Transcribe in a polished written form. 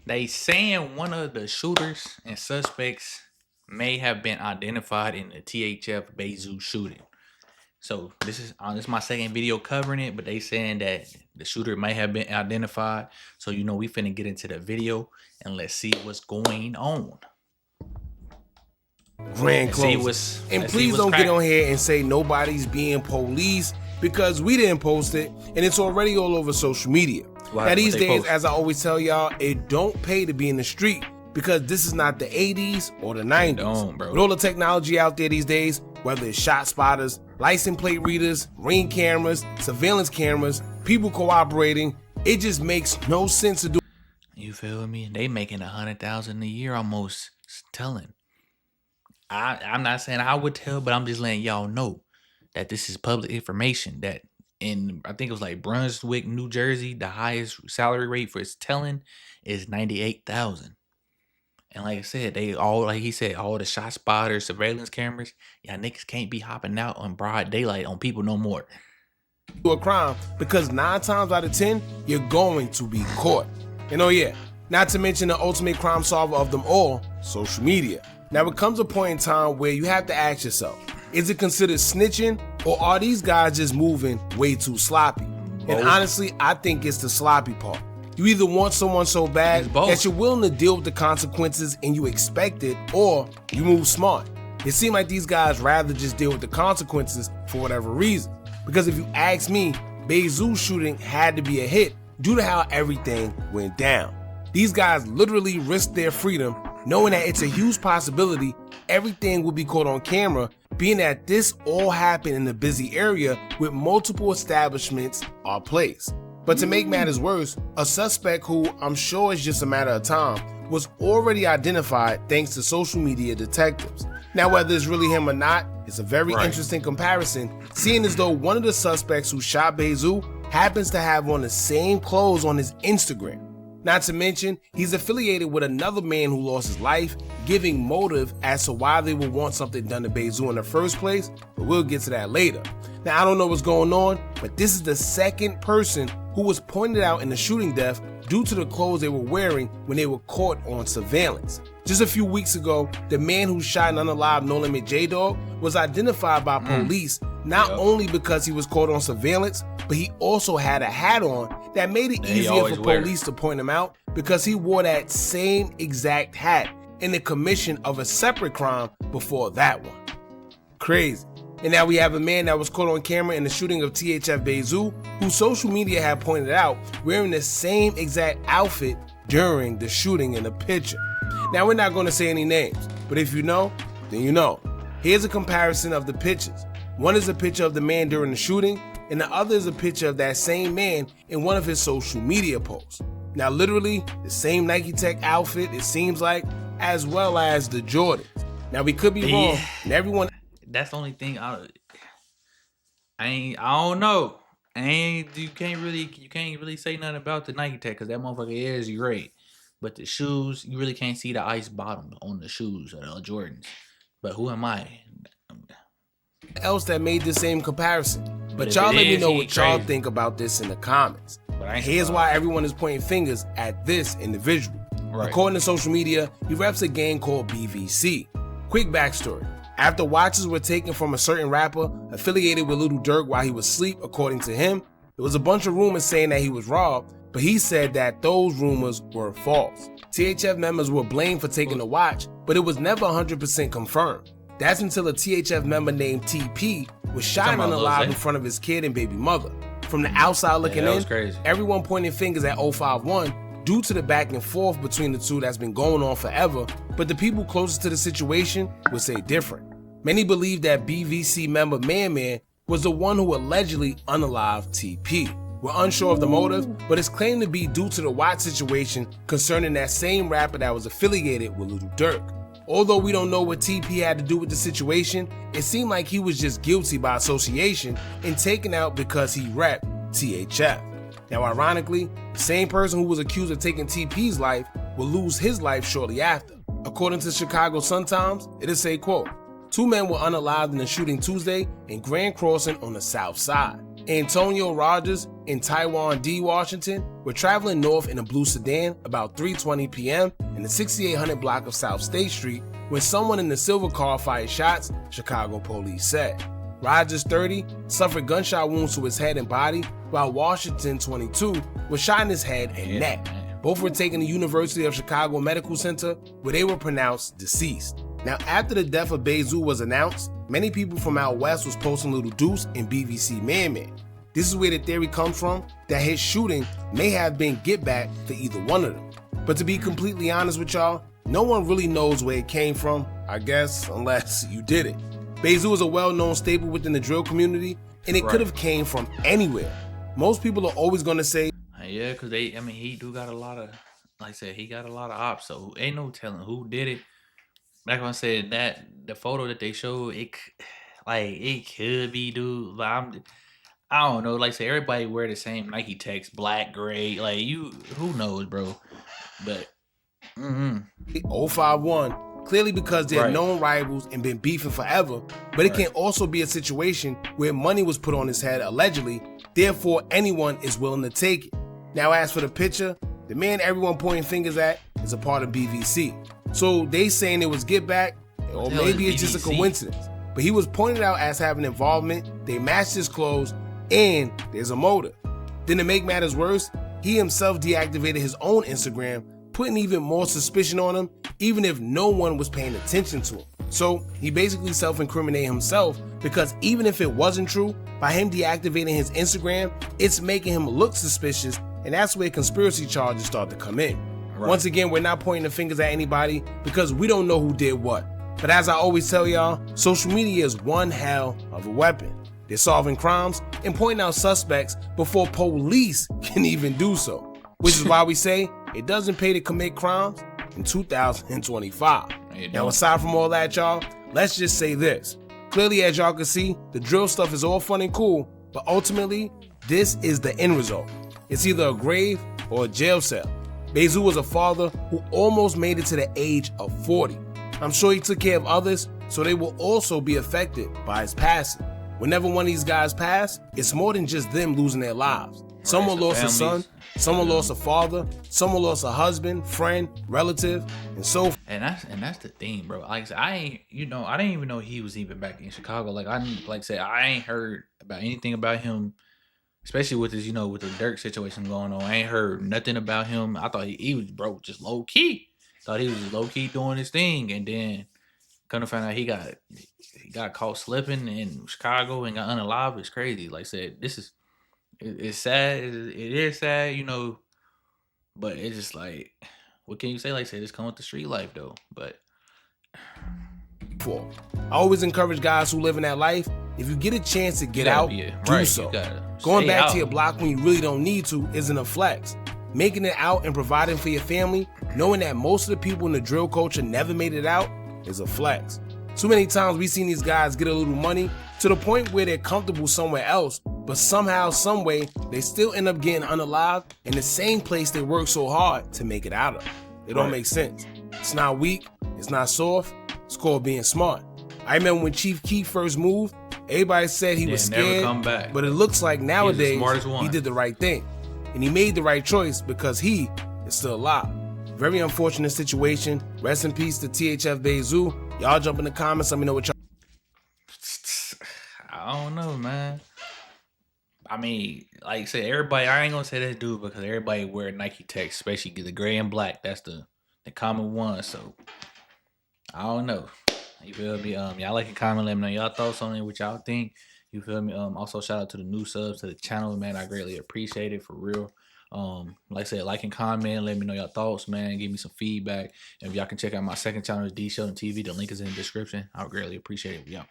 They saying one of the shooters and suspects may have been identified in the THF Bayzoo shooting. So this is my second video covering it, but they saying that the shooter may have been identified. So we finna get into the video and let's see what's going on. Grand closing. And please don't get on here and say nobody's being police, because we didn't post it and it's already all over social media. Now these days, as I always tell y'all, it don't pay to be in the street, because this is not the 80s or the 90s. With all the technology out there these days, whether it's shot spotters, license plate readers, ring cameras, surveillance cameras, people cooperating, it just makes no sense to do. You feel me? They making $100,000 a year almost telling. I'm not saying I would tell, but I'm just letting y'all know that this is public information. That I think it was like Brunswick, New Jersey, the highest salary rate for its telling is $98,000. And like I said, like he said, all the shot spotters, surveillance cameras, y'all niggas can't be hopping out on broad daylight on people no more. A crime, because 9 times out of 10, you're going to be caught. And oh yeah, not to mention the ultimate crime solver of them all, social media. Now it comes a point in time where you have to ask yourself, is it considered snitching, or are these guys just moving way too sloppy? And honestly, I think it's the sloppy part. You either want someone so bad that you're willing to deal with the consequences and you expect it, or you move smart. It seemed like these guys rather just deal with the consequences for whatever reason. Because if you ask me, Bayzoo shooting had to be a hit due to how everything went down. These guys literally risked their freedom, knowing that it's a huge possibility everything will be caught on camera, being that this all happened in a busy area with multiple establishments or places. But to make matters worse, a suspect who I'm sure is just a matter of time was already identified thanks to social media detectives. Now whether it's really him or not, it's a very interesting comparison, seeing as though one of the suspects who shot Bayzoo happens to have on the same clothes on his Instagram. Not to mention, he's affiliated with another man who lost his life, giving motive as to why they would want something done to Bayzoo in the first place, but we'll get to that later. Now, I don't know what's going on, but this is the second person who was pointed out in the shooting death due to the clothes they were wearing when they were caught on surveillance. Just a few weeks ago, the man who shot an unalived No Limit J-Dog was identified by police not only because he was caught on surveillance, but he also had a hat on that made it easier for police to point him out, because he wore that same exact hat in the commission of a separate crime before that one. Crazy. And now we have a man that was caught on camera in the shooting of THF Bayzoo, who social media had pointed out wearing the same exact outfit during the shooting in the picture. Now we're not going to say any names, but if you know, then you know. Here's a comparison of the pictures. One is a picture of the man during the shooting, and the other is a picture of that same man in one of his social media posts. Now literally, the same Nike Tech outfit, it seems like, as well as the Jordans. Now we could be wrong, and everyone... That's the only thing I don't know. You can't really say nothing about the Nike Tech, because that motherfucker is great. But the shoes, you really can't see the ice bottom on the shoes or the Jordans. But who am I? Else that made the same comparison. But y'all let me know what y'all think about this in the comments. Here's why everyone is pointing fingers at this individual. According to social media, he reps a gang called BVC. Quick backstory. After watches were taken from a certain rapper affiliated with Lil Durk while he was asleep, according to him, there was a bunch of rumors saying that he was robbed, but he said that those rumors were false. THF members were blamed for taking the watch, but it was never 100% confirmed. That's until a THF member named TP was shot unalive in front of his kid and baby mother. From the outside looking in, everyone pointing fingers at 051 due to the back and forth between the two that's been going on forever, but the people closest to the situation would say different. Many believe that BVC member Man was the one who allegedly unalived TP. We're unsure of the motive, but it's claimed to be due to the watch situation concerning that same rapper that was affiliated with Lil Durk. Although we don't know what TP had to do with the situation, it seemed like he was just guilty by association and taken out because he repped THF. Now ironically, the same person who was accused of taking TP's life will lose his life shortly after. According to Chicago Sun-Times, it'll say, quote, 2 men were unalived in a shooting Tuesday in Grand Crossing on the south side. Antonio Rogers and Taiwan D. Washington were traveling north in a blue sedan about 3:20 p.m. in the 6800 block of South State Street when someone in the silver car fired shots, Chicago police said. Rogers, 30, suffered gunshot wounds to his head and body, while Washington, 22, was shot in his head and neck. Both were taken to University of Chicago Medical Center, where they were pronounced deceased. Now, after the death of Bayzoo was announced, many people from out west was posting Little Deuce and BVC Man. This is where the theory comes from, that his shooting may have been get back for either one of them. But to be completely honest with y'all, no one really knows where it came from, I guess, unless you did it. Bayzoo is a well-known staple within the drill community, and it could have came from anywhere. Most people are always going to say, yeah, because he do got a lot of, like I said, he got a lot of ops, so ain't no telling who did it. Like I said, that the photo that they showed, it could be dude. Like, I don't know. Like I said, everybody wear the same Nike Techs, black, gray. Like who knows, bro? But 051, clearly because they're known rivals and been beefing forever. But it can also be a situation where money was put on his head allegedly. Therefore, anyone is willing to take it. Now, as for the picture, the man everyone pointing fingers at is a part of BVC. So they saying it was get back, or maybe it's just a coincidence. But he was pointed out as having involvement, they matched his clothes, and there's a motive. Then to make matters worse, he himself deactivated his own Instagram, putting even more suspicion on him, even if no one was paying attention to him. So he basically self-incriminated himself, because even if it wasn't true, by him deactivating his Instagram, it's making him look suspicious, and that's where conspiracy charges start to come in. Once again, we're not pointing the fingers at anybody because we don't know who did what. But as I always tell y'all, social media is one hell of a weapon. They're solving crimes and pointing out suspects before police can even do so. Which is why we say it doesn't pay to commit crimes in 2025. Now, aside from all that, y'all, let's just say this. Clearly, as y'all can see, the drill stuff is all fun and cool, but ultimately, this is the end result. It's either a grave or a jail cell. Bayzoo was a father who almost made it to the age of 40. I'm sure he took care of others, so they will also be affected by his passing. Whenever one of these guys pass, it's more than just them losing their lives. Someone lost a son, someone lost a father, someone lost a husband, friend, relative, and so forth. And that's the thing, bro. Like I said, I didn't even know he was even back in Chicago. Like I said, I ain't heard about anything about him, especially with this, with the Dirk situation going on. I ain't heard nothing about him. I thought he was broke, just low key. Thought he was just low key doing his thing, and then come to find out he got caught slipping in Chicago and got unalive. It's crazy. Like I said, it's sad. It is sad, but it's just like, what can you say? Like I said, it's come with the street life though. But I always encourage guys who live in that life, if you get a chance to get out, do so. Going back to your block when you really don't need to isn't a flex. Making it out and providing for your family, knowing that most of the people in the drill culture never made it out, is a flex. Too many times we've seen these guys get a little money to the point where they're comfortable somewhere else, but somehow, some way, they still end up getting unalive in the same place they worked so hard to make it out of. It don't make sense. It's not weak, it's not soft, it's called being smart. I remember when Chief Keef first moved, everybody said he was scared, but it looks like nowadays he did the right thing. And he made the right choice because he is still alive. Very unfortunate situation. Rest in peace to THF Bayzoo. Y'all jump in the comments. Let me know what y'all. I don't know, man. I mean, like I said, everybody, I ain't gonna say that dude because everybody wear Nike Tech, especially the gray and black. That's the common one. So I don't know. You feel me? Y'all like and comment, let me know y'all thoughts on it, what y'all think. You feel me? Also shout out to the new subs to the channel, man. I greatly appreciate it, for real. Like I said, like and comment, let me know your thoughts, man. Give me some feedback. And if y'all can check out my second channel, D.SHELTONTV, the link is in the description. I would greatly appreciate it. Yeah.